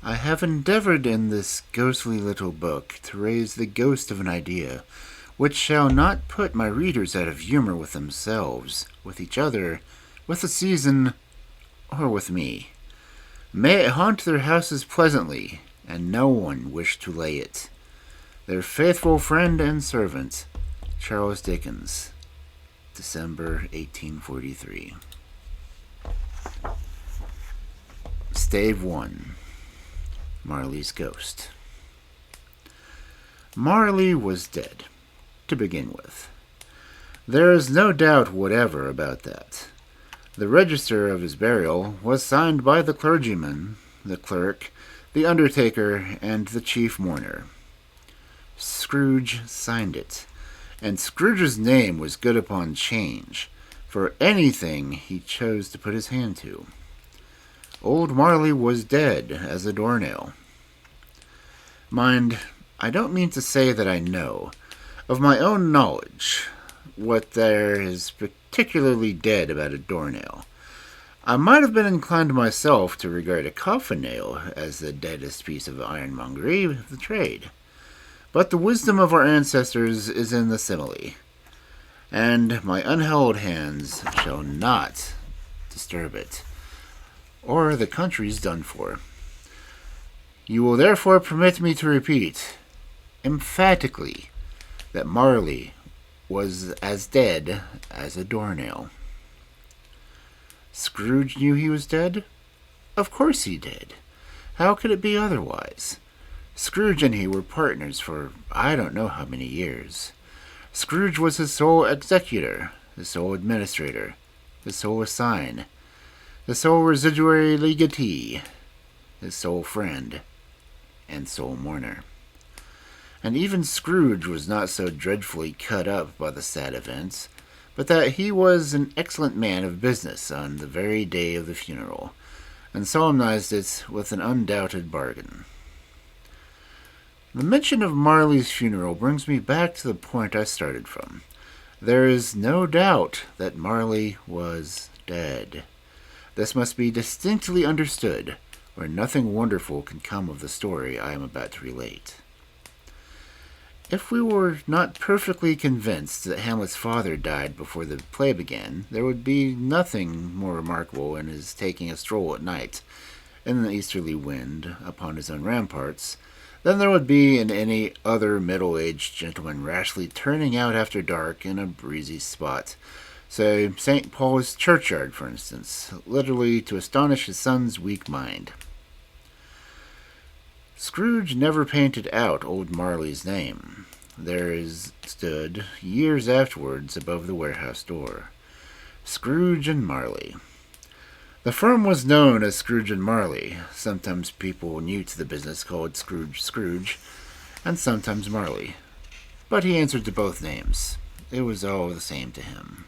I have endeavored in this ghostly little book to raise the ghost of an idea which shall not put my readers out of humor with themselves, with each other, with the season, or with me. May it haunt their houses pleasantly, and no one wish to lay it. Their faithful friend and servant, Charles Dickens, December 1843. Stave 1. Marley's Ghost. Marley was dead, to begin with. There is no doubt whatever about that. The register of his burial was signed by the clergyman, the clerk, the undertaker, and the chief mourner. Scrooge signed it, and Scrooge's name was good upon change for anything he chose to put his hand to. Old Marley was dead as a doornail. Mind, I don't mean to say that I know, of my own knowledge, what there is particularly dead about a doornail. I might have been inclined myself to regard a coffin nail as the deadest piece of ironmongery of the trade. But the wisdom of our ancestors is in the simile, and my unhallowed hands shall not disturb it, or the country's done for. You will therefore permit me to repeat, emphatically, that Marley was as dead as a doornail. Scrooge knew he was dead? Of course he did. How could it be otherwise? Scrooge and he were partners for I don't know how many years. Scrooge was his sole executor, his sole administrator, his sole assign, his sole residuary legatee, his sole friend, and sole mourner. And even Scrooge was not so dreadfully cut up by the sad events, but that he was an excellent man of business on the very day of the funeral, and solemnized it with an undoubted bargain. The mention of Marley's funeral brings me back to the point I started from. There is no doubt that Marley was dead. This must be distinctly understood, or nothing wonderful can come of the story I am about to relate. If we were not perfectly convinced that Hamlet's father died before the play began, there would be nothing more remarkable in his taking a stroll at night, in the easterly wind, upon his own ramparts, than there would be in any other middle-aged gentleman rashly turning out after dark in a breezy spot, say St. Paul's churchyard, for instance, literally to astonish his son's weak mind. Scrooge never painted out old Marley's name. There stood, years afterwards, above the warehouse door, Scrooge and Marley. The firm was known as Scrooge and Marley. Sometimes people new to the business called Scrooge, and sometimes Marley. But he answered to both names. It was all the same to him.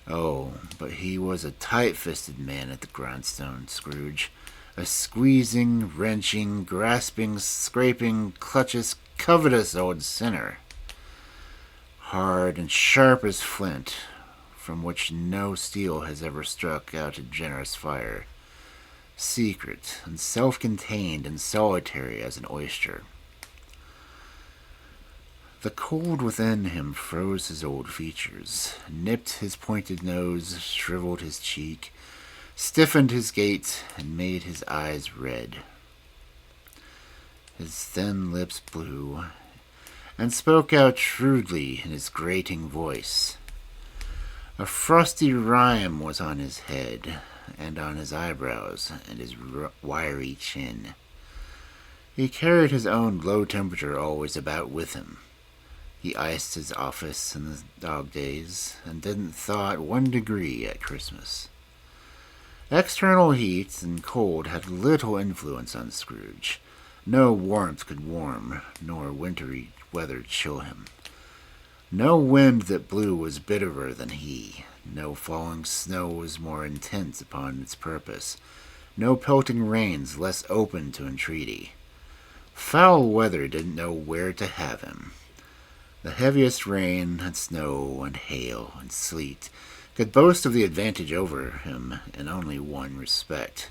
Oh, but he was a tight-fisted man at the grindstone, Scrooge. A squeezing, wrenching, grasping, scraping, clutchous, covetous old sinner. Hard and sharp as flint, from which no steel has ever struck out a generous fire. Secret and self-contained and solitary as an oyster. The cold within him froze his old features, nipped his pointed nose, shriveled his cheek, stiffened his gait, and made his eyes red. His thin lips blew, and spoke out shrewdly in his grating voice. A frosty rime was on his head, and on his eyebrows, and his wiry chin. He carried his own low temperature always about with him. He iced his office in the dog days, and didn't thaw it 1 degree at Christmas. External heat and cold had little influence on Scrooge. No warmth could warm, nor wintry weather chill him. No wind that blew was bitterer than he. No falling snow was more intense upon its purpose. No pelting rains less open to entreaty. Foul weather didn't know where to have him. The heaviest rain and snow and hail and sleet could boast of the advantage over him in only one respect.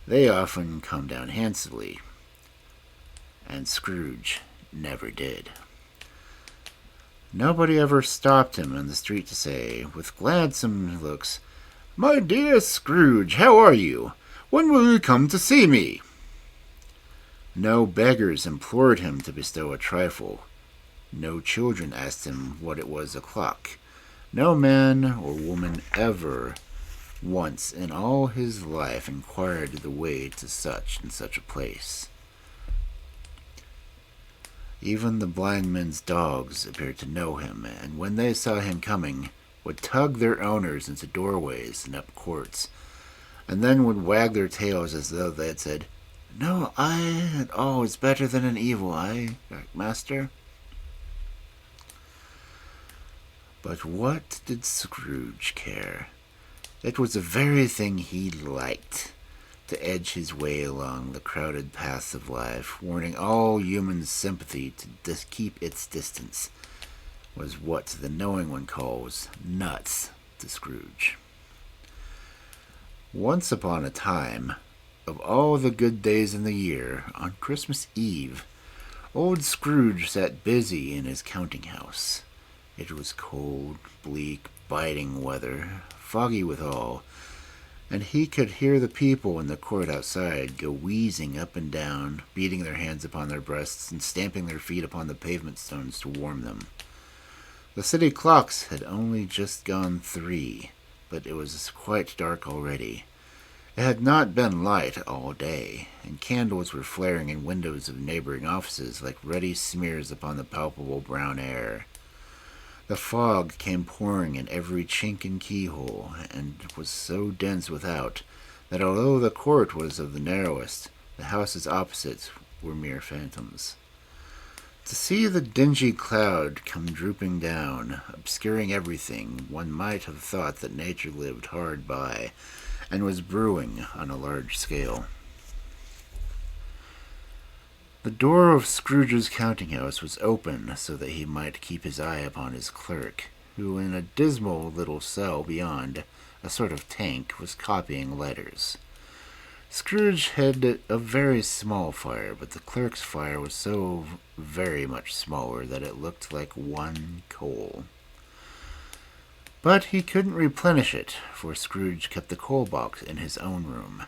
they often come down handsomely, and Scrooge never did. Nobody ever stopped him on the street to say, with gladsome looks, "My dear Scrooge, how are you? When will you come to see me?" No beggars implored him to bestow a trifle. No children asked him what it was o'clock. No man or woman ever once in all his life inquired the way to such and such a place. Even the blind men's dogs appeared to know him, and when they saw him coming, would tug their owners into doorways and up courts, and then would wag their tails as though they had said, "No eye at all is better than an evil eye, master." But what did Scrooge care? It was the very thing he liked, to edge his way along the crowded paths of life, warning all human sympathy to keep its distance, was what the knowing one calls nuts to Scrooge. Once upon a time, of all the good days in the year, on Christmas Eve, old Scrooge sat busy in his counting-house. It was cold, bleak, biting weather, foggy withal, and he could hear the people in the court outside go wheezing up and down, beating their hands upon their breasts and stamping their feet upon the pavement stones to warm them. The city clocks had only just gone 3, but it was quite dark already. It had not been light all day, and candles were flaring in windows of neighboring offices like ruddy smears upon the palpable brown air. The fog came pouring in every chink and keyhole, and was so dense without that although the court was of the narrowest, the houses opposite were mere phantoms. To see the dingy cloud come drooping down, obscuring everything, one might have thought that nature lived hard by, and was brewing on a large scale. The door of Scrooge's counting-house was open so that he might keep his eye upon his clerk, who in a dismal little cell beyond, a sort of tank, was copying letters. Scrooge had a very small fire, but the clerk's fire was so very much smaller that it looked like one coal. But he couldn't replenish it, for Scrooge kept the coal box in his own room,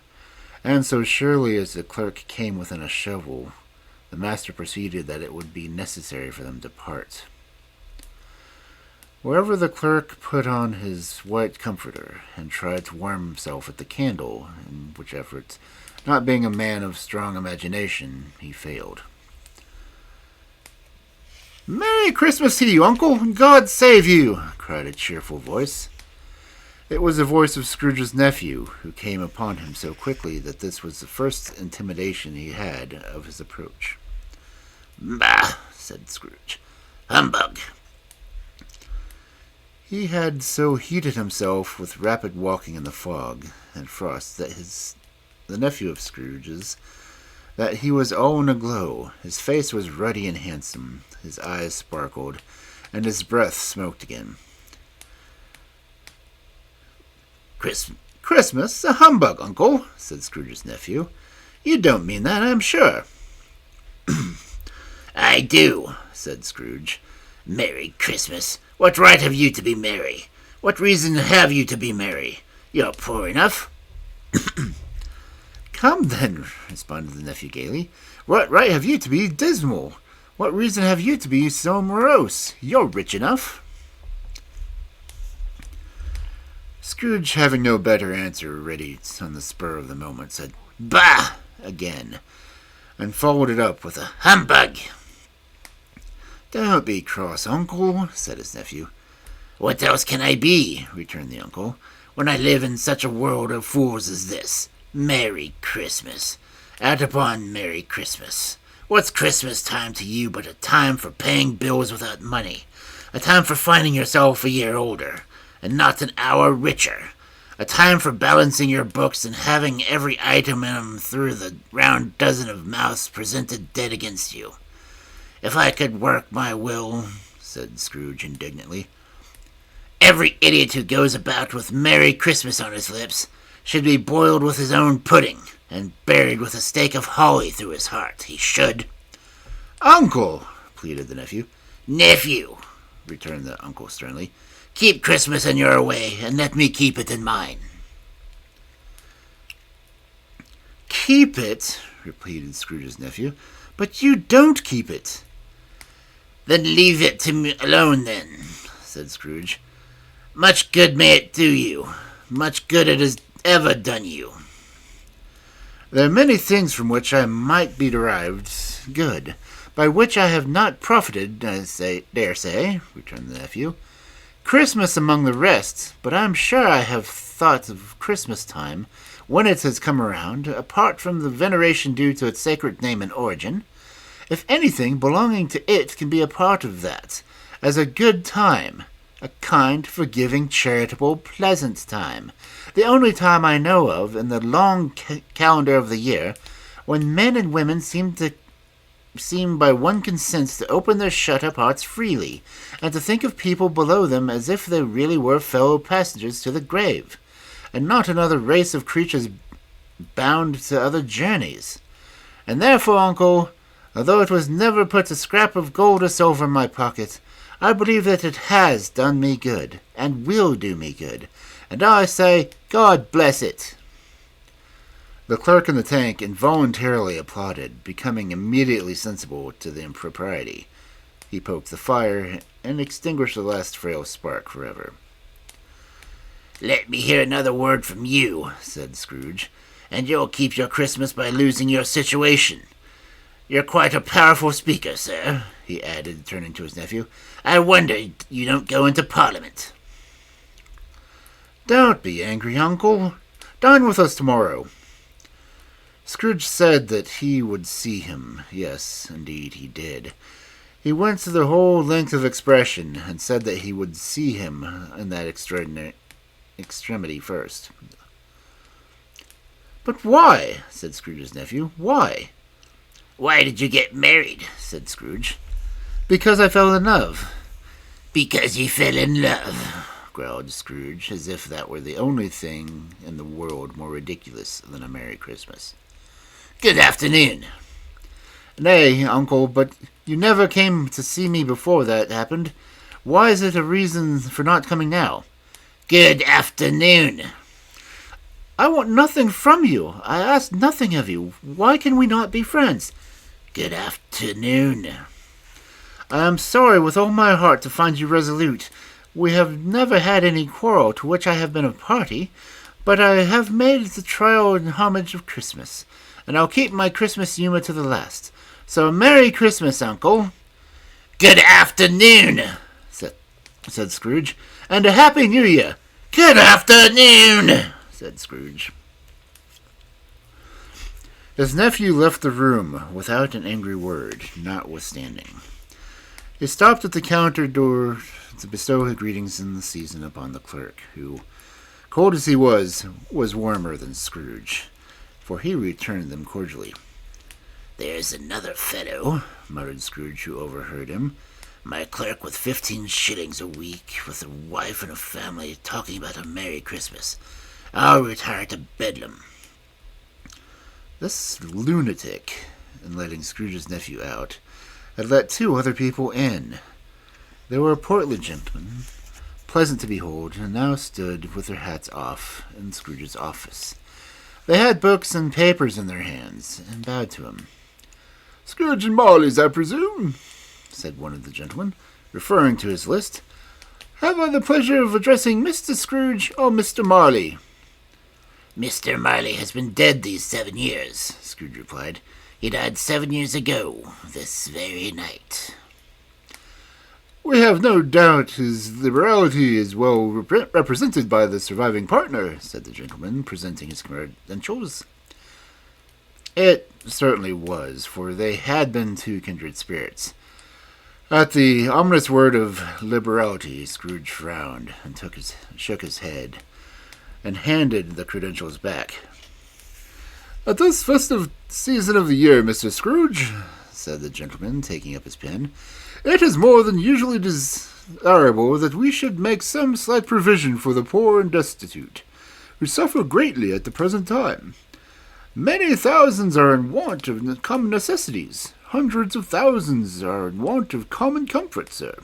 and so surely as the clerk came within a shovel, the master proceeded that it would be necessary for them to part. Wherever the clerk put on his white comforter and tried to warm himself at the candle, in which efforts, not being a man of strong imagination, he failed. "Merry Christmas to you, Uncle, and God save you!" cried a cheerful voice. It was the voice of Scrooge's nephew, who came upon him so quickly that this was the first intimation he had of his approach. "Bah!" said Scrooge. "Humbug!" He had so heated himself with rapid walking in the fog and frost that the nephew of Scrooge's, that he was all in a glow. His face was ruddy and handsome, his eyes sparkled, and his breath smoked again. "Christmas? A humbug, Uncle," said Scrooge's nephew. "You don't mean that, I'm sure." "I do," said Scrooge. "Merry Christmas. What right have you to be merry? What reason have you to be merry? You're poor enough." "Come, then," responded the nephew gaily. "What right have you to be dismal? What reason have you to be so morose? You're rich enough." Scrooge, having no better answer ready on the spur of the moment, said, "Bah!" again, and followed it up with a humbug. "Don't be cross, Uncle," said his nephew. "What else can I be," returned the uncle, "when I live in such a world of fools as this? Merry Christmas. Out upon Merry Christmas. What's Christmas time to you but a time for paying bills without money, a time for finding yourself a year older, and not an hour richer, a time for balancing your books and having every item in 'em through the round dozen of mouths presented dead against you? If I could work my will," said Scrooge indignantly, "every idiot who goes about with Merry Christmas on his lips should be boiled with his own pudding. and buried with a stake of holly through his heart. He should." "Uncle," pleaded the nephew. "Nephew," returned the uncle sternly, "keep Christmas in your way, and let me keep it in mine." "Keep it?" repeated Scrooge's nephew. "But you don't keep it." "Then leave it to me alone, then," said Scrooge. "Much good may it do you. Much good it has ever done you." "There are many things from which I might be derived good, by which I have not profited, I dare say," returned the nephew. "Christmas among the rest, but I am sure I have thought of Christmas time, when it has come around, apart from the veneration due to its sacred name and origin. If anything belonging to it can be a part of that, as a good time, a kind, forgiving, charitable, pleasant time, the only time I know of in the long calendar of the year, when men and women seem by one consent to open their shut-up hearts freely, and to think of people below them as if they really were fellow passengers to the grave, and not another race of creatures bound to other journeys. And therefore, uncle, although it was never put a scrap of gold or silver in my pocket, I believe that it has done me good, and will do me good, and I say, God bless it." The clerk in the tank involuntarily applauded, becoming immediately sensible to the impropriety. He poked the fire and extinguished the last frail spark forever. "Let me hear another word from you," said Scrooge, "and you'll keep your Christmas by losing your situation. You're quite a powerful speaker, sir," he added, turning to his nephew. "I wonder you don't go into Parliament." "Don't be angry, uncle. Dine with us tomorrow." Scrooge said that he would see him. Yes, indeed, he did. He went to the whole length of expression, and said that he would see him in that extremity first. "But why?" said Scrooge's nephew. "Why?" "Why did you get married?" said Scrooge. "Because I fell in love." "Because you fell in love," growled Scrooge, as if that were the only thing in the world more ridiculous than a Merry Christmas. "Good afternoon." "Nay, uncle, but you never came to see me before that happened. Why is it a reason for not coming now?" "Good afternoon." "I want nothing from you. I ask nothing of you. Why can we not be friends?" "Good afternoon." "I am sorry with all my heart to find you resolute. We have never had any quarrel to which I have been a party, but I have made the trial and homage of Christmas, and I'll keep my Christmas humour to the last. So Merry Christmas, uncle." "Good afternoon," said Scrooge, "and a Happy New Year." "Good afternoon," said Scrooge. His nephew left the room without an angry word, notwithstanding. He stopped at the counter door to bestow his greetings in the season upon the clerk, who, cold as he was warmer than Scrooge, for he returned them cordially. "There's another fellow," muttered Scrooge, who overheard him. "My clerk with 15 shillings a week, with a wife and a family, talking about a Merry Christmas. I'll retire to Bedlam." This lunatic, in letting Scrooge's nephew out, had let 2 other people in. They were portly gentlemen, pleasant to behold, and now stood with their hats off in Scrooge's office. They had books and papers in their hands, and bowed to him. "Scrooge and Marley's, I presume?" said one of the gentlemen, referring to his list. "Have I the pleasure of addressing Mr. Scrooge or Mr. Marley?" "Mr. Marley has been dead these 7 years," Scrooge replied. "He died 7 years ago, this very night." "We have no doubt his liberality is well represented by the surviving partner," said the gentleman, presenting his credentials. It certainly was, for they had been 2 kindred spirits. At the ominous word of liberality, Scrooge frowned and shook his head, and handed the credentials back. "At this festive season of the year, Mr. Scrooge," said the gentleman, taking up his pen, "it is more than usually desirable that we should make some slight provision for the poor and destitute, who suffer greatly at the present time. Many thousands are in want of common necessities. Hundreds of thousands are in want of common comfort, sir.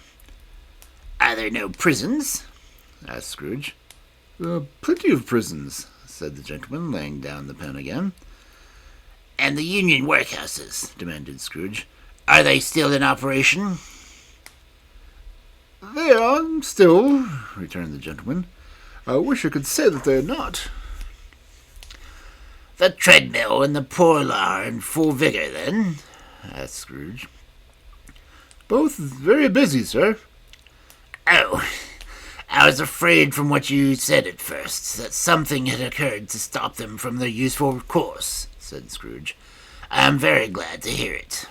Are there no prisons? Asked Scrooge. Plenty of prisons, said the gentleman, laying down the pen again. And the union workhouses, demanded Scrooge. Are they still in operation? They are still, returned the gentleman. I wish I could say that they are not. The treadmill and the poor law are in full vigor, then? Asked Scrooge. Both very busy, sir. Oh, I was afraid from what you said at first that something had occurred to stop them from their useful course, said Scrooge. I am very glad to hear it.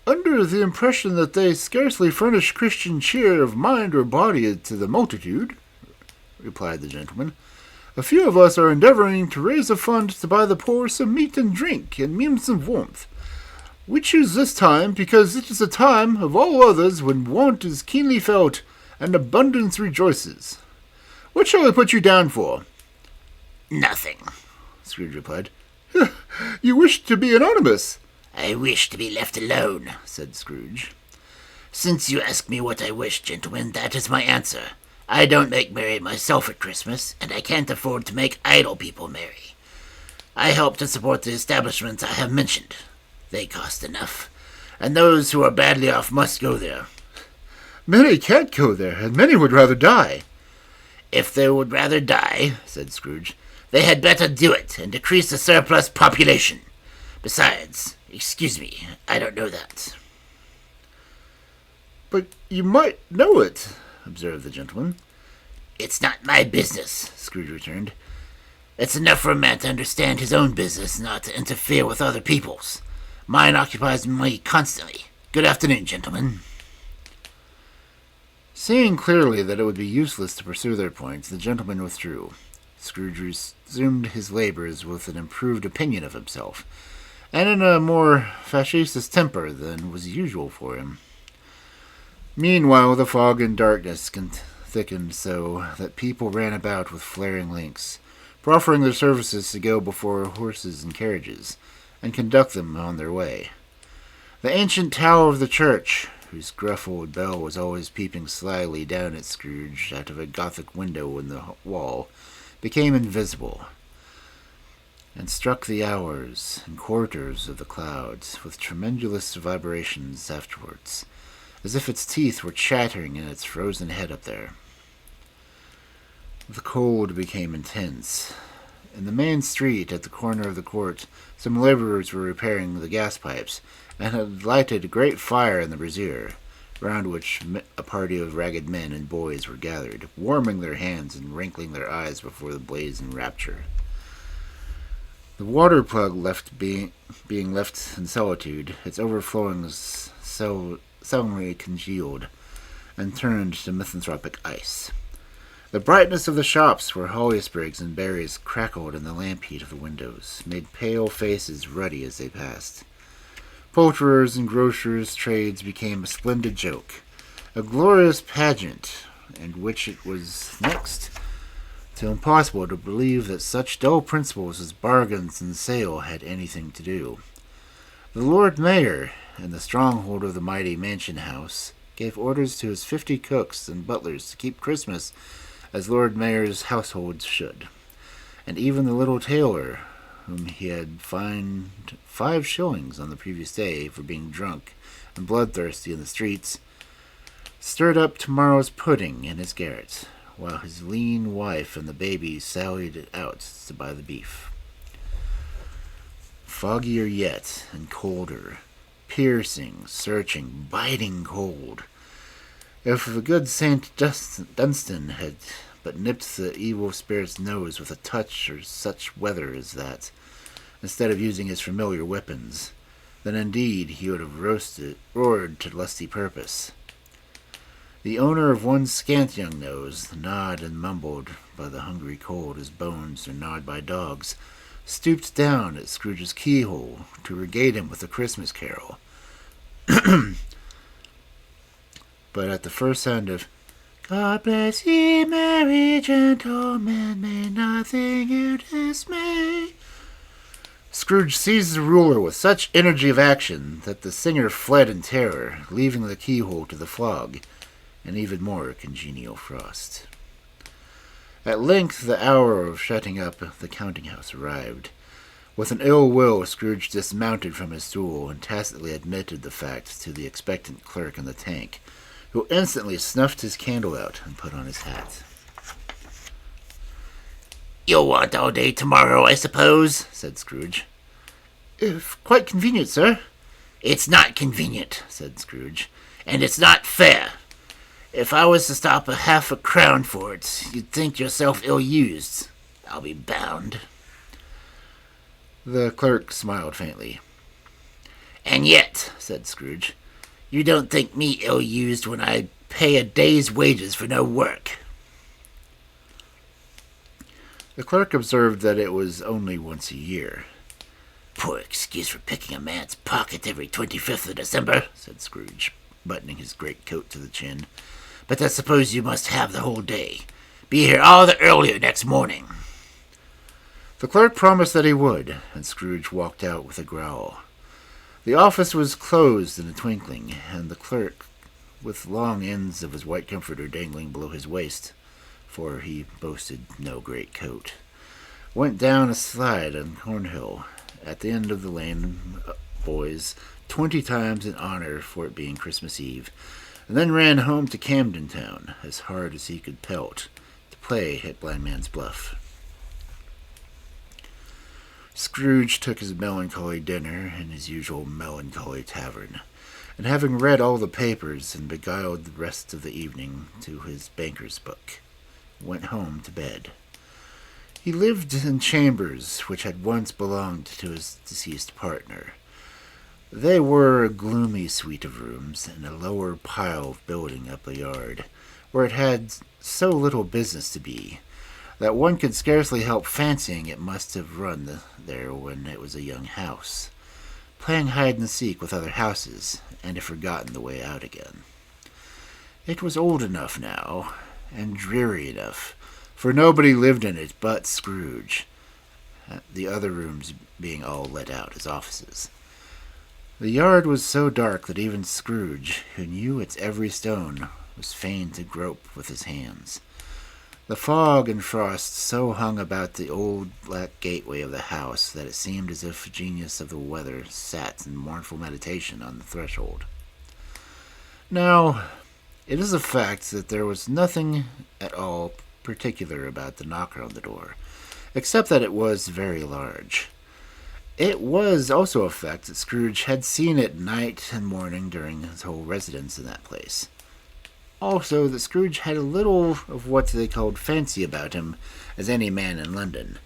Under the impression that they scarcely furnish Christian cheer of mind or body to the multitude, replied the gentleman, a few of us are endeavoring to raise a fund to buy the poor some meat and drink and means of warmth. We choose this time because it is a time of all others when want is keenly felt and abundance rejoices. What shall I put you down for? Nothing, Scrooge replied. You wish to be anonymous. I wish to be left alone, said Scrooge. Since you ask me what I wish, gentlemen, that is my answer. I don't make merry myself at Christmas, and I can't afford to make idle people merry. I help to support the establishments I have mentioned. They cost enough, and those who are badly off must go there. Many can't go there, and many would rather die. If they would rather die, said Scrooge, they had better do it and decrease the surplus population. Besides, excuse me, I don't know that. But you might know it, observed the gentleman. It's not my business, Scrooge returned. It's enough for a man to understand his own business, not to interfere with other people's. Mine occupies me constantly. Good afternoon, gentlemen. Seeing clearly that it would be useless to pursue their points, the gentleman withdrew. Scrooge resumed his labors with an improved opinion of himself, and in a more facetious temper than was usual for him. Meanwhile, the fog and darkness thickened so that people ran about with flaring lamps, proffering their services to go before horses and carriages, and conduct them on their way. The ancient tower of the church, whose gruff old bell was always peeping slyly down at Scrooge out of a Gothic window in the wall, became invisible, and struck the hours and quarters of the clouds with tremulous vibrations afterwards, as if its teeth were chattering in its frozen head up there. The cold became intense. In the main street at the corner of the court, some laborers were repairing the gas pipes, and had lighted a great fire in the brazier, round which a party of ragged men and boys were gathered, warming their hands and wrinkling their eyes before the blaze in rapture. The water plug being left in solitude, its overflowings suddenly congealed and turned to misanthropic ice. The brightness of the shops where holly sprigs and berries crackled in the lamp heat of the windows, made pale faces ruddy as they passed. Poulterers' and grocers' trades became a splendid joke, a glorious pageant, in which it was next to impossible to believe that such dull principles as bargains and sale had anything to do. The Lord Mayor, in the stronghold of the mighty mansion house, gave orders to his 50 cooks and butlers to keep Christmas as Lord Mayor's household should, and even the little tailor, whom he had fined 5 shillings on the previous day for being drunk and bloodthirsty in the streets, stirred up tomorrow's pudding in his garret, while his lean wife and the baby sallied out to buy the beef. Foggier yet, and colder, piercing, searching, biting cold. If the good Saint Dunstan had but nipped the evil spirit's nose with a touch or such weather as that, instead of using his familiar weapons, then indeed he would have roared to lusty purpose. The owner of one scant young nose, gnawed and mumbled by the hungry cold as bones are gnawed by dogs, stooped down at Scrooge's keyhole to regale him with a Christmas carol. But at the first sound of God bless ye, merry gentlemen, may nothing you dismay. Scrooge seized the ruler with such energy of action that the singer fled in terror, leaving the keyhole to the fog, and even more congenial frost. At length the hour of shutting up the counting-house arrived. With an ill will, Scrooge dismounted from his stool and tacitly admitted the fact to the expectant clerk in the tank, who instantly snuffed his candle out and put on his hat. "You'll want all day tomorrow, I suppose," said Scrooge. "If quite convenient, sir." "It's not convenient," said Scrooge, "and it's not fair. If I was to stop a half-a-crown for it, you'd think yourself ill-used, I'll be bound." The clerk smiled faintly. "And yet," said Scrooge, "you don't think me ill-used when I pay a day's wages for no work." The clerk observed that it was only once a year. "Poor excuse for picking a man's pocket every 25th of December," said Scrooge, buttoning his greatcoat to the chin. "But I suppose you must have the whole day. Be here all the earlier next morning." The clerk promised that he would, and Scrooge walked out with a growl. The office was closed in a twinkling, and the clerk, with long ends of his white comforter dangling below his waist, for he boasted no great coat, went down a slide on Cornhill, at the end of the lane, boys, 20 times in honor for it being Christmas Eve, and then ran home to Camden Town, as hard as he could pelt, to play at Blind Man's Bluff. Scrooge took his melancholy dinner in his usual melancholy tavern, and having read all the papers and beguiled the rest of the evening to his banker's book, went home to bed. He lived in chambers which had once belonged to his deceased partner. They were a gloomy suite of rooms in a lower pile of building up a yard, where it had so little business to be, that one could scarcely help fancying it must have run there when it was a young house, playing hide-and-seek with other houses, and have forgotten the way out again. It was old enough now, and dreary enough, for nobody lived in it but Scrooge, the other rooms being all let out as offices. The yard was so dark that even Scrooge, who knew its every stone, was fain to grope with his hands. The fog and frost so hung about the old black gateway of the house that it seemed as if the genius of the weather sat in mournful meditation on the threshold. Now, it is a fact that there was nothing at all particular about the knocker on the door, except that it was very large. It was also a fact that Scrooge had seen it night and morning during his whole residence in that place. Also, that Scrooge had a little of what they called fancy about him as any man in London,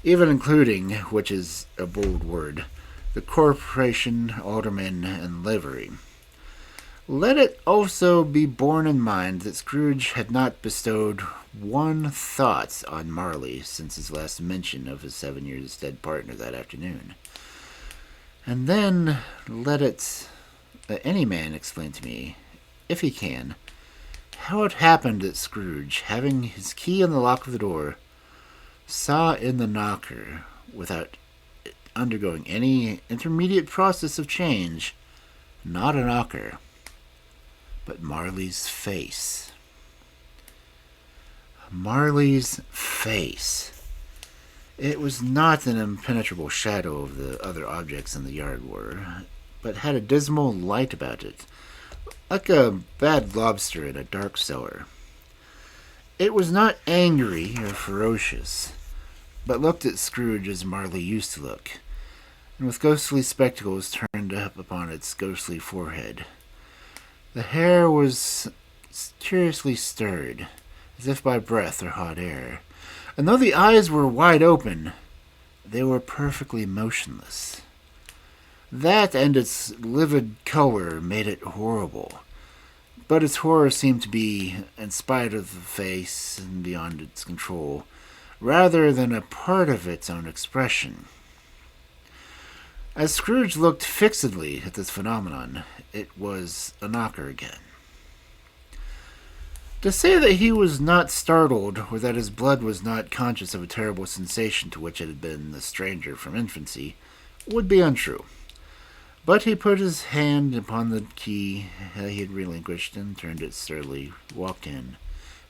even including, which is a bold word, the corporation, aldermen, and livery. Let it also be borne in mind that Scrooge had not bestowed one thought on Marley since his last mention of his 7 years dead partner that afternoon. And then let any man explain to me, if he can, how it happened that Scrooge, having his key in the lock of the door, saw in the knocker, without undergoing any intermediate process of change, not a knocker, but Marley's face. Marley's face. It was not an impenetrable shadow of the other objects in the yard were, but had a dismal light about it, like a bad lobster in a dark cellar. It was not angry or ferocious, but looked at Scrooge as Marley used to look, and with ghostly spectacles turned up upon its ghostly forehead. The hair was curiously stirred, as if by breath or hot air, and though the eyes were wide open, they were perfectly motionless. That and its livid color made it horrible, but its horror seemed to be, in spite of the face and beyond its control, rather than a part of its own expression. As Scrooge looked fixedly at this phenomenon, it was a knocker again. To say that he was not startled, or that his blood was not conscious of a terrible sensation to which it had been a stranger from infancy, would be untrue. But he put his hand upon the key he had relinquished and turned it sturdily, walked in,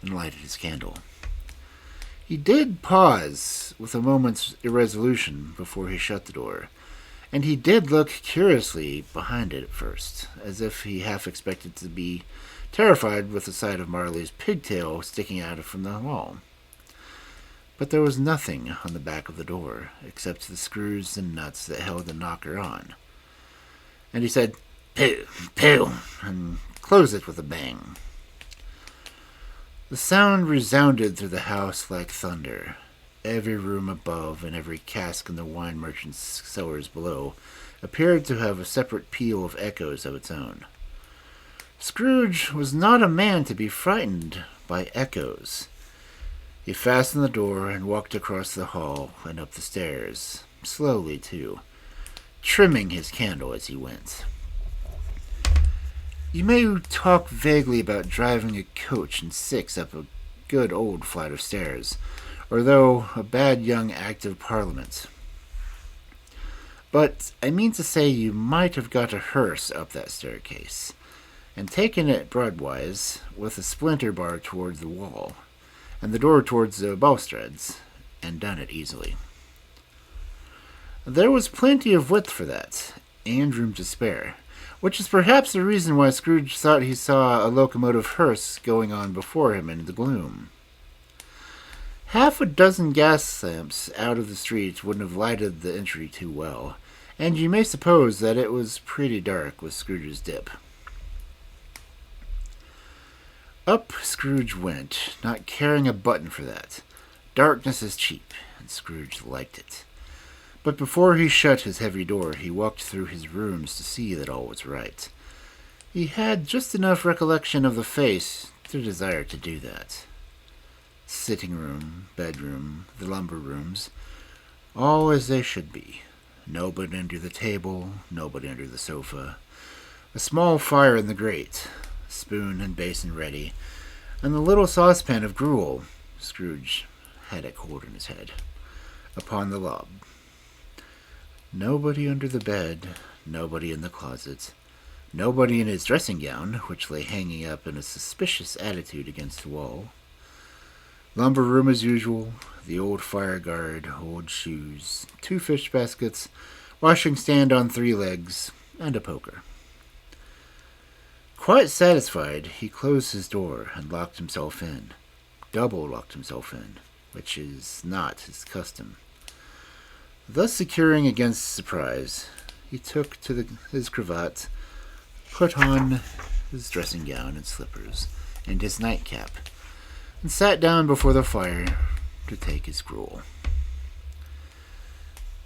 and lighted his candle. He did pause with a moment's irresolution before he shut the door, and he did look curiously behind it at first, as if he half expected to be terrified with the sight of Marley's pigtail sticking out from the wall. But there was nothing on the back of the door, except the screws and nuts that held the knocker on. And he said, "Pooh, pooh," and closed it with a bang. The sound resounded through the house like thunder. Every room above and every cask in the wine merchant's cellars below appeared to have a separate peal of echoes of its own. Scrooge was not a man to be frightened by echoes. He fastened the door and walked across the hall and up the stairs, slowly too, trimming his candle as he went. You may talk vaguely about driving a coach and six up a good old flight of stairs, or though a bad young Act of Parliament. But I mean to say you might have got a hearse up that staircase, and taken it broadwise, with a splinter bar towards the wall, and the door towards the balustrades, and done it easily. There was plenty of width for that, and room to spare, which is perhaps the reason why Scrooge thought he saw a locomotive hearse going on before him in the gloom. Half a dozen gas lamps out of the street wouldn't have lighted the entry too well, and you may suppose that it was pretty dark with Scrooge's dip. Up Scrooge went, not caring a button for that. Darkness is cheap, and Scrooge liked it. But before he shut his heavy door, he walked through his rooms to see that all was right. He had just enough recollection of the face to desire to do that. Sitting room, bedroom, the lumber rooms, all as they should be. Nobody under the table, nobody under the sofa. A small fire in the grate, spoon and basin ready, and the little saucepan of gruel, Scrooge had it cold in his head, upon the lob. Nobody under the bed, nobody in the closet, nobody in his dressing gown, which lay hanging up in a suspicious attitude against the wall. Lumber room as usual, the old fire guard, old shoes, 2 fish baskets, washing stand on 3 legs, and a poker. Quite satisfied, he closed his door and locked himself in. Double locked himself in, which is not his custom. Thus securing against surprise, he took to his cravat, put on his dressing gown and slippers, and his nightcap, and sat down before the fire to take his gruel.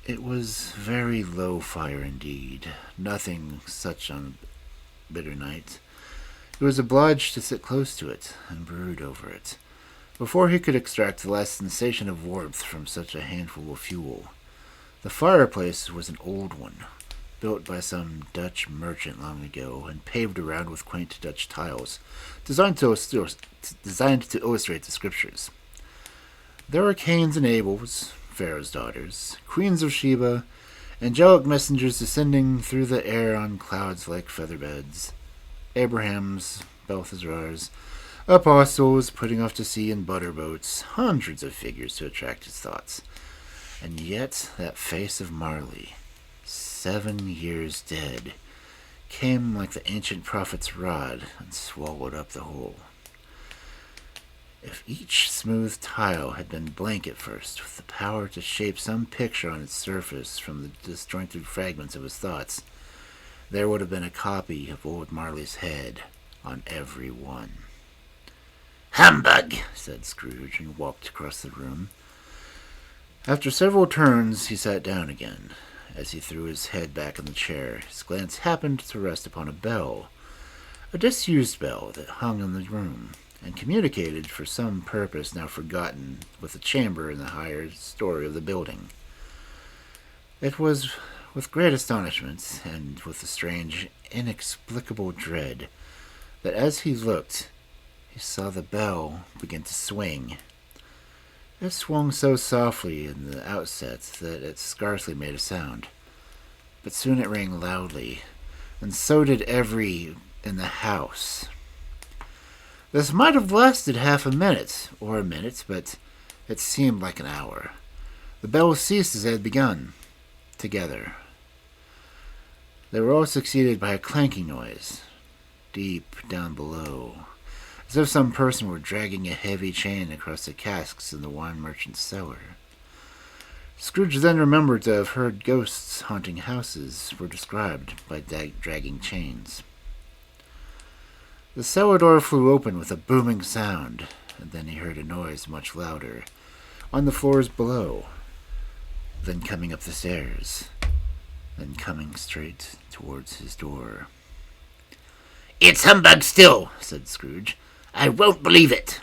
It was very low fire indeed, nothing such on a bitter night. He was obliged to sit close to it and brood over it, before he could extract the last sensation of warmth from such a handful of fuel. The fireplace was an old one, built by some Dutch merchant long ago, and paved around with quaint Dutch tiles, designed to illustrate the scriptures. There were Cains and Abels, Pharaoh's daughters, queens of Sheba, angelic messengers descending through the air on clouds like featherbeds, Abrahams, Belshazzars, apostles putting off to sea in butter boats, hundreds of figures to attract his thoughts. And yet that face of Marley, 7 years dead, came like the ancient prophet's rod and swallowed up the whole. If each smooth tile had been blank at first, with the power to shape some picture on its surface from the disjointed fragments of his thoughts, there would have been a copy of old Marley's head on every one. "Humbug!" said Scrooge, and walked across the room. After several turns, he sat down again. As he threw his head back in the chair, his glance happened to rest upon a bell, a disused bell that hung in the room, and communicated for some purpose now forgotten with a chamber in the higher story of the building. It was with great astonishment, and with a strange, inexplicable dread, that as he looked, he saw the bell begin to swing. It swung so softly in the outset that it scarcely made a sound. But soon it rang loudly, and so did every in the house. This might have lasted half a minute, or a minute, but it seemed like an hour. The bell ceased as it had begun, together. They were all succeeded by a clanking noise, deep down below, as if some person were dragging a heavy chain across the casks in the wine merchant's cellar. Scrooge then remembered to have heard ghosts haunting houses were described by dragging chains. The cellar door flew open with a booming sound, and then he heard a noise much louder, on the floors below, then coming up the stairs, then coming straight towards his door. "It's humbug still," said Scrooge. "I won't believe it."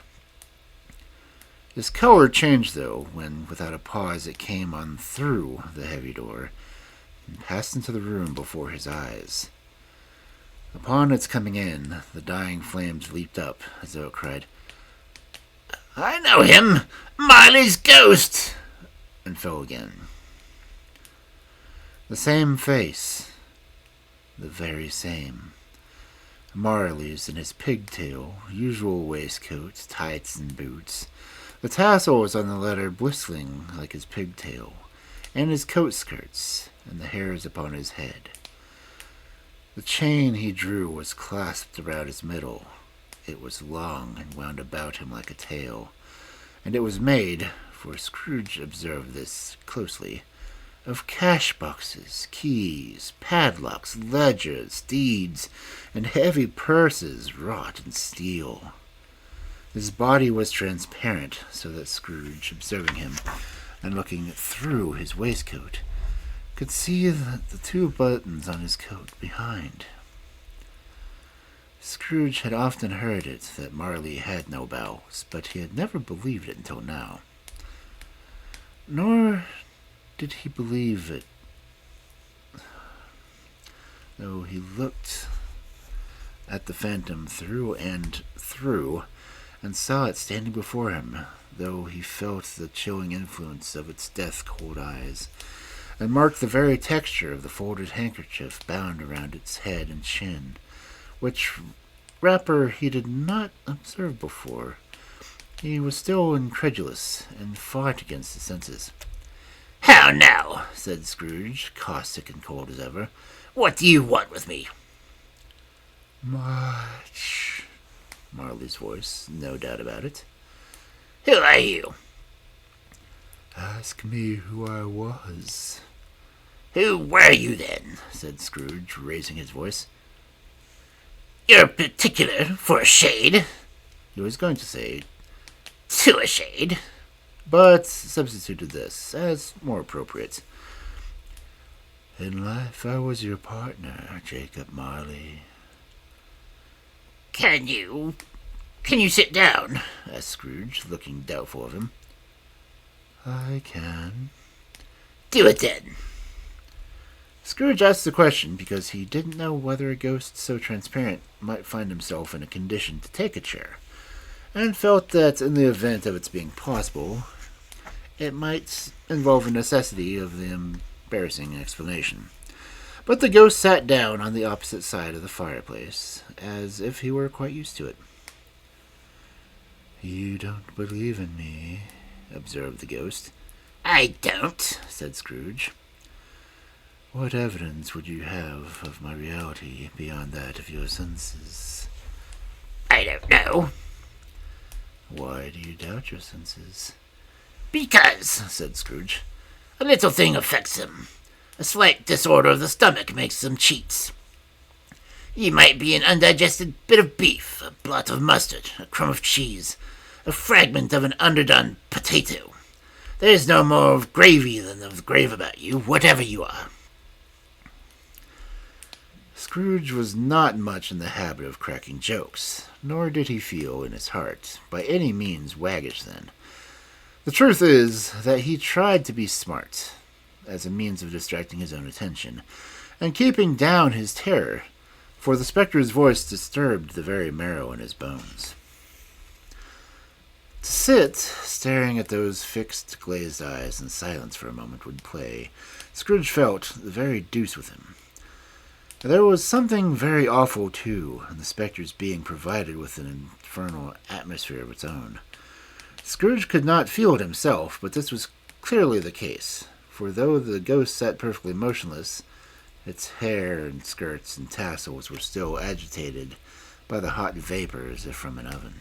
His color changed, though, when, without a pause, it came on through the heavy door and passed into the room before his eyes. Upon its coming in, the dying flames leaped up, as though it cried, "I know him! Marley's ghost!" and fell again. The same face, the very same. Marley's in his pigtail, usual waistcoat, tights, and boots. The tassels on the leather bristling like his pigtail, and his coat skirts, and the hairs upon his head. The chain he drew was clasped around his middle. It was long and wound about him like a tail, and it was made, for Scrooge observed this closely, of cash boxes, keys, padlocks, ledgers, deeds, and heavy purses wrought in steel. His body was transparent, so that Scrooge, observing him and looking through his waistcoat, could see the two buttons on his coat behind. Scrooge had often heard it that Marley had no bowels, but he had never believed it until now. Nor did he believe it, though he looked at the phantom through and saw it standing before him, though he felt the chilling influence of its death-cold eyes, and marked the very texture of the folded handkerchief bound around its head and chin, which wrapper he did not observe before. He was still incredulous, and fought against his senses. "How now?" said Scrooge, caustic and cold as ever. "What do you want with me?" Much. Marley's voice, no doubt about it. "Who are you?" Ask me who I was. "Who were you, then?" said Scrooge, raising his voice. "You're particular for a shade." He was going to say, "To a shade," but substituted this, as more appropriate. In life I was your partner, Jacob Marley. Can you sit down?" asked Scrooge, looking doubtful of him. I can. "Do it then." Scrooge asked the question because he didn't know whether a ghost so transparent might find himself in a condition to take a chair, and felt that in the event of its being possible, it might involve a necessity of the embarrassing explanation. But the ghost sat down on the opposite side of the fireplace, as if he were quite used to it. You don't believe in me, observed the ghost. "I don't," said Scrooge. What evidence would you have of my reality beyond that of your senses? "I don't know." Why do you doubt your senses? "Because," said Scrooge, "a little thing affects them. A slight disorder of the stomach makes them cheats. You might be an undigested bit of beef, a blot of mustard, a crumb of cheese, a fragment of an underdone potato. There's no more of gravy than of the grave about you, whatever you are." Scrooge was not much in the habit of cracking jokes, nor did he feel in his heart by any means waggish then. The truth is that he tried to be smart, as a means of distracting his own attention, and keeping down his terror, for the spectre's voice disturbed the very marrow in his bones. sit, staring at those fixed, glazed eyes in silence for a moment would play, Scrooge felt the very deuce with him. There was something very awful, too, in the spectre's being provided with an infernal atmosphere of its own. Scrooge could not feel it himself, but this was clearly the case, for though the ghost sat perfectly motionless, its hair and skirts and tassels were still agitated by the hot vapors as from an oven.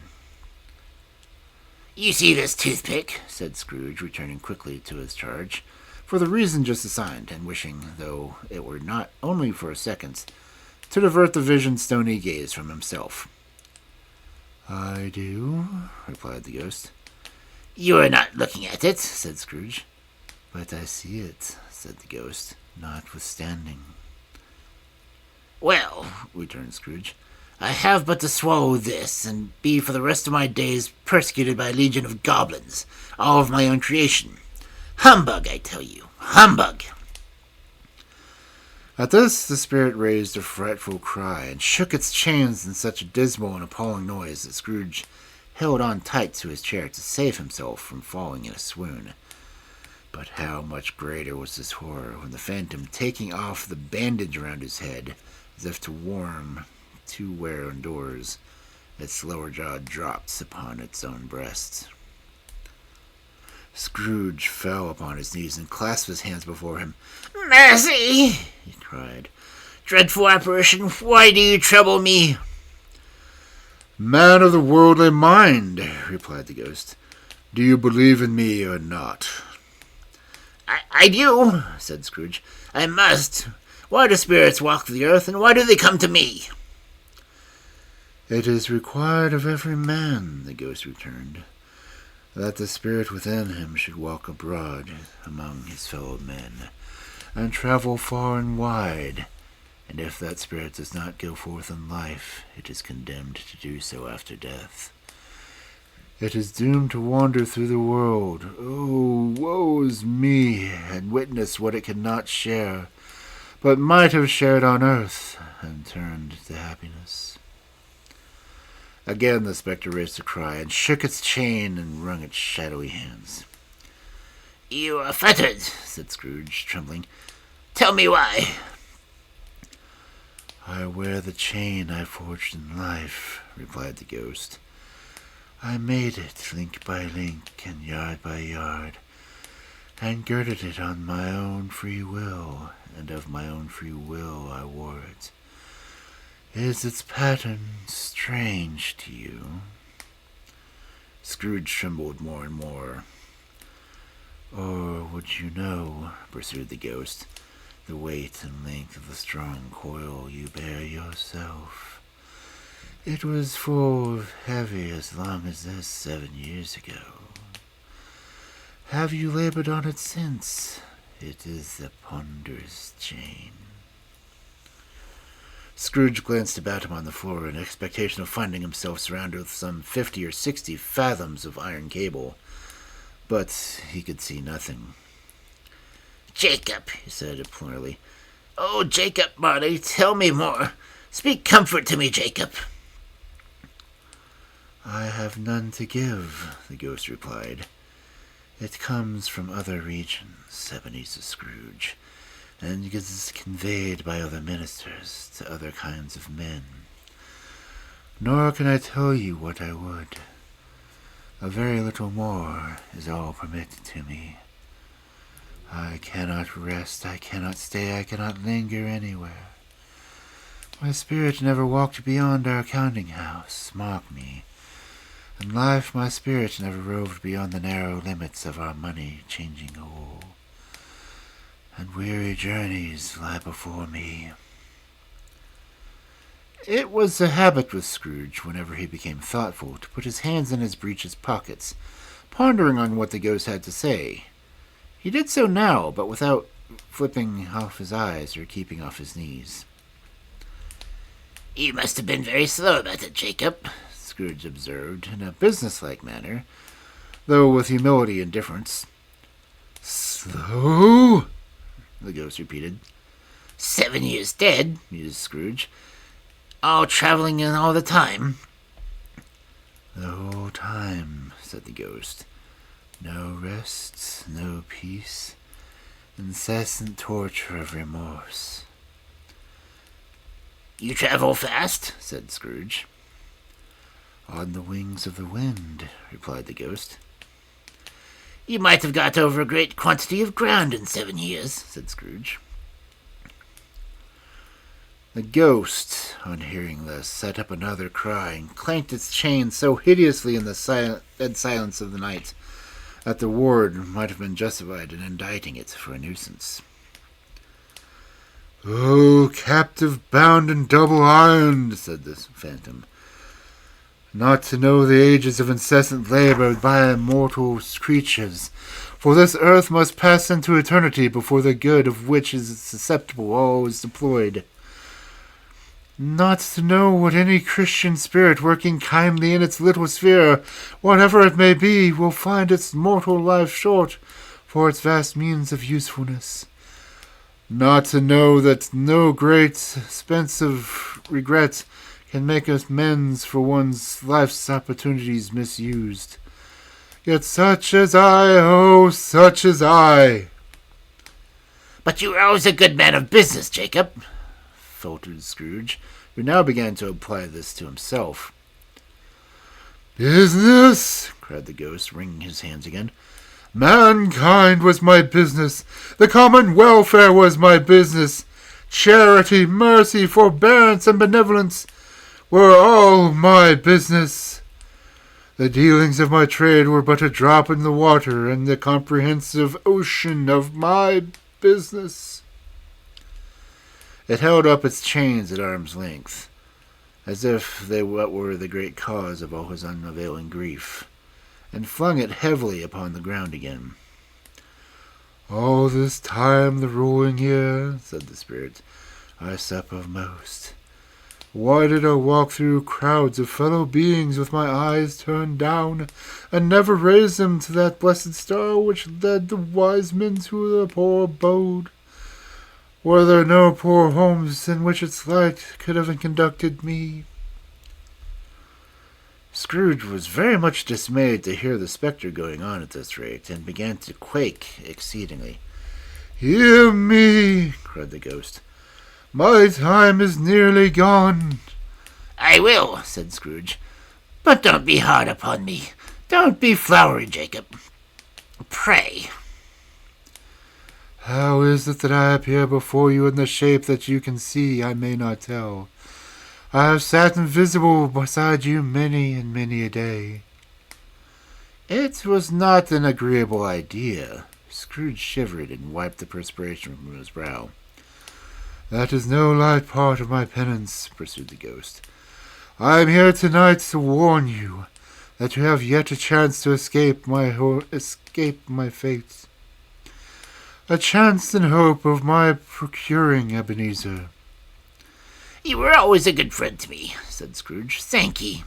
"You see this toothpick?" said Scrooge, returning quickly to his charge, for the reason just assigned, and wishing, though it were not only for a second, to divert the vision's stony gaze from himself. "I do," replied the ghost. "You are not looking at it," said Scrooge. "But I see it," said the ghost, "notwithstanding." "Well," returned Scrooge, "I have but to swallow this, and be for the rest of my days persecuted by a legion of goblins, all of my own creation. Humbug, I tell you, humbug!" At this, the spirit raised a frightful cry, and shook its chains in such a dismal and appalling noise that Scrooge held on tight to his chair to save himself from falling in a swoon. But how much greater was this horror when the phantom, taking off the bandage around his head, as if to warm to wear indoors, its lower jaw dropped upon its own breast. Scrooge fell upon his knees and clasped his hands before him. "Mercy!" he cried. "Dreadful apparition, why do you trouble me?" "Man of the worldly mind," replied the ghost, "do you believe in me or not?" I do," said Scrooge. "I must. Why do spirits walk the earth, and why do they come to me?" "It is required of every man," the ghost returned, "that the spirit within him should walk abroad among his fellow men, and travel far and wide, and if that spirit does not go forth in life, it is condemned to do so after death. It is doomed to wander through the world, oh, woe is me, and witness what it cannot share, but might have shared on earth, and turned to happiness." Again the spectre raised a cry, and shook its chain and wrung its shadowy hands. "You are fettered," said Scrooge, trembling. "Tell me why." "I wear the chain I forged in life," replied the ghost. "I made it link by link and yard by yard, and girded it on my own free will, and of my own free will I wore it. Is its pattern strange to you?" Scrooge trembled more and more. "Or would you know," pursued the ghost, "the weight and length of the strong coil you bear yourself? It was full of heavy as long as this 7 years ago. Have you labored on it since? It is a ponderous chain." Scrooge glanced about him on the floor in expectation of finding himself surrounded with some 50 or 60 fathoms of iron cable, but he could see nothing. "Jacob," he said imploringly. "Oh, Jacob, Marley, tell me more. Speak comfort to me, Jacob." "I have none to give," the ghost replied. "It comes from other regions, Ebenezer Scrooge, and is conveyed by other ministers to other kinds of men. Nor can I tell you what I would. A very little more is all permitted to me. I cannot rest, I cannot stay, I cannot linger anywhere. My spirit never walked beyond our counting house, mark me. In life my spirit never roved beyond the narrow limits of our money-changing hole, and weary journeys lie before me." It was a habit with Scrooge, whenever he became thoughtful, to put his hands in his breeches pockets, pondering on what the ghost had to say. He did so now, but without flipping off his eyes or keeping off his knees. "You must have been very slow about it, Jacob," Scrooge observed, in a businesslike manner, though with humility and indifference. "Slow?" the ghost repeated. 7 years dead," mused Scrooge. "all traveling in all the time." "The whole time," said the ghost. No rest, no peace, incessant torture of remorse. You travel fast? Said Scrooge. On the wings of the wind, replied the ghost. You might have got over a great quantity of ground in 7 years, said Scrooge. The ghost, on hearing this, set up another cry and clanked its chain so hideously in the dead silence of the night that the ward might have been justified in indicting it for a nuisance. "Oh, captive bound and double-ironed," said the phantom, "not to know the ages of incessant labor by immortal creatures, for this earth must pass into eternity before the good of which is susceptible always deployed. Not to know what any Christian spirit working kindly in its little sphere, whatever it may be, will find its mortal life short for its vast means of usefulness. Not to know that no great expensive regret can make amends for one's life's opportunities misused. Yet such as I, oh, such as I." "But you were always a good man of business, Jacob," faltered Scrooge, who now began to apply this to himself. "Business!" cried the ghost, wringing his hands again. "Mankind was my business. The common welfare was my business. Charity, mercy, forbearance, and benevolence were all my business. The dealings of my trade were but a drop in the water in the comprehensive ocean of my business." It held up its chains at arm's length, as if they were the great cause of all his unavailing grief, and flung it heavily upon the ground again. "All this time the rolling year," said the spirit, "I suffer most. Why did I walk through crowds of fellow beings with my eyes turned down, and never raise them to that blessed star which led the wise men to the poor abode? Were there no poor homes in which its light could have conducted me?" Scrooge was very much dismayed to hear the spectre going on at this rate, and began to quake exceedingly. "Hear me!" cried the ghost. "My time is nearly gone." "I will," said Scrooge. "But don't be hard upon me. Don't be flowery, Jacob. Pray." "How is it that I appear before you in the shape that you can see, I may not tell. I have sat invisible beside you many and many a day." It was not an agreeable idea. Scrooge shivered and wiped the perspiration from his brow. "That is no light part of my penance," pursued the ghost. "I am here tonight to warn you that you have yet a chance to escape my fate. A chance and hope of my procuring, Ebenezer." "You were always a good friend to me," said Scrooge. "Thank ye."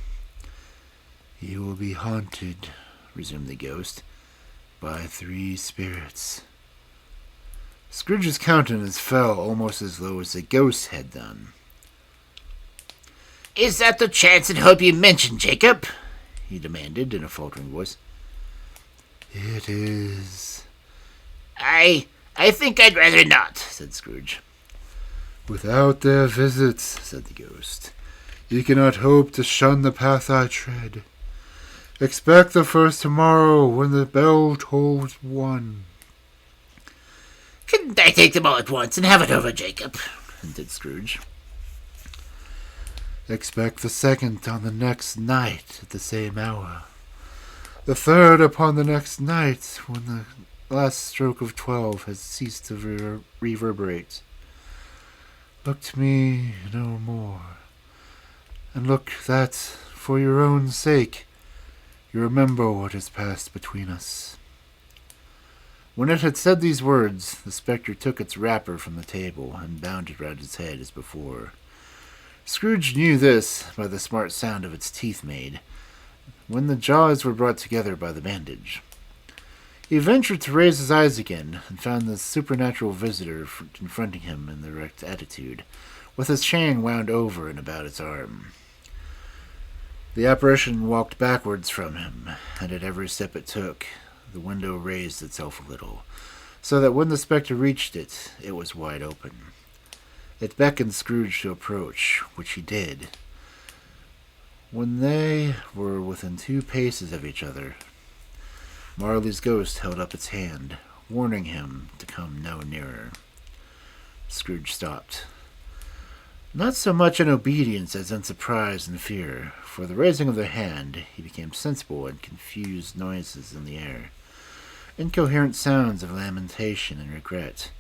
"You will be haunted," resumed the ghost, "by 3 spirits." Scrooge's countenance fell almost as low as the ghost had done. "Is that the chance and hope you mentioned, Jacob?" he demanded in a faltering voice. "It is." I think I'd rather not," said Scrooge. "Without their visits," said the ghost, "you cannot hope to shun the path I tread. Expect the first tomorrow when the bell tolls 1. "Couldn't I take them all at once and have it over, Jacob?" hinted Scrooge. "Expect the second on the next night at the same hour. The third upon the next night when the last stroke of 12 has ceased to reverberate. Look to me no more, and look that, for your own sake, you remember what has passed between us." When it had said these words, the spectre took its wrapper from the table and bound it round its head as before. Scrooge knew this by the smart sound of its teeth made, when the jaws were brought together by the bandage. He ventured to raise his eyes again, and found the supernatural visitor confronting him in the erect attitude, with his chain wound over and about its arm. The apparition walked backwards from him, and at every step it took, the window raised itself a little, so that when the spectre reached it, it was wide open. It beckoned Scrooge to approach, which he did. When they were within 2 paces of each other, Marley's ghost held up its hand, warning him to come no nearer. Scrooge stopped. Not so much in obedience as in surprise and fear. For the raising of the hand, he became sensible and confused noises in the air. Incoherent sounds of lamentation and regret,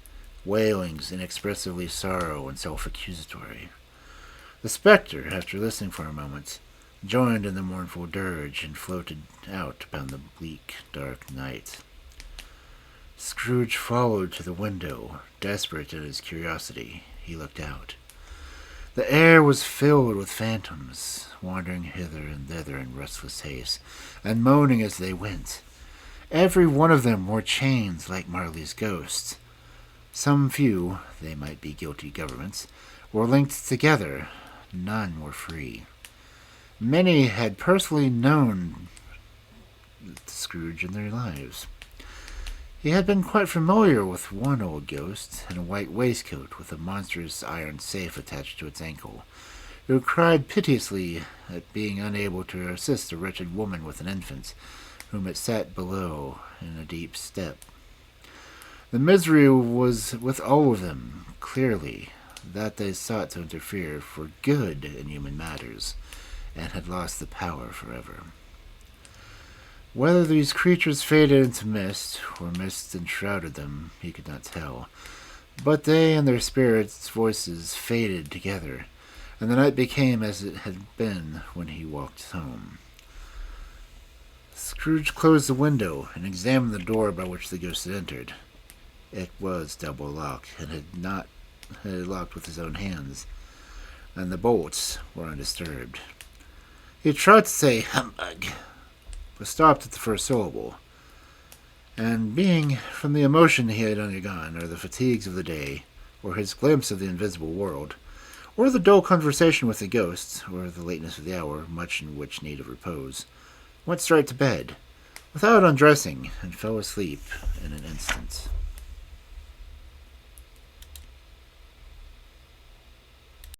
wailings inexpressively sorrow and self-accusatory. The spectre, after listening for a moment, joined in the mournful dirge and floated out upon the bleak, dark night. Scrooge followed to the window, desperate in his curiosity. He looked out. The air was filled with phantoms, wandering hither and thither in restless haste, and moaning as they went. Every one of them wore chains like Marley's ghost. Some few, they might be guilty governments, were linked together. None were free. Many had personally known Scrooge in their lives. He had been quite familiar with one old ghost in a white waistcoat with a monstrous iron safe attached to its ankle, who cried piteously at being unable to assist a wretched woman with an infant, whom it sat below in a deep step. The misery was with all of them, clearly, that they sought to interfere for good in human matters, and had lost the power forever. Whether these creatures faded into mist, or mist enshrouded them, he could not tell. But they and their spirits' voices faded together, and the night became as it had been when he walked home. Scrooge closed the window and examined the door by which the ghost had entered. It was double locked, and had locked with his own hands, and the bolts were undisturbed. He tried to say "humbug," but stopped at the first syllable, and being from the emotion he had undergone, or the fatigues of the day, or his glimpse of the invisible world, or the dull conversation with the ghost, or the lateness of the hour, much in which need of repose, went straight to bed, without undressing, and fell asleep in an instant.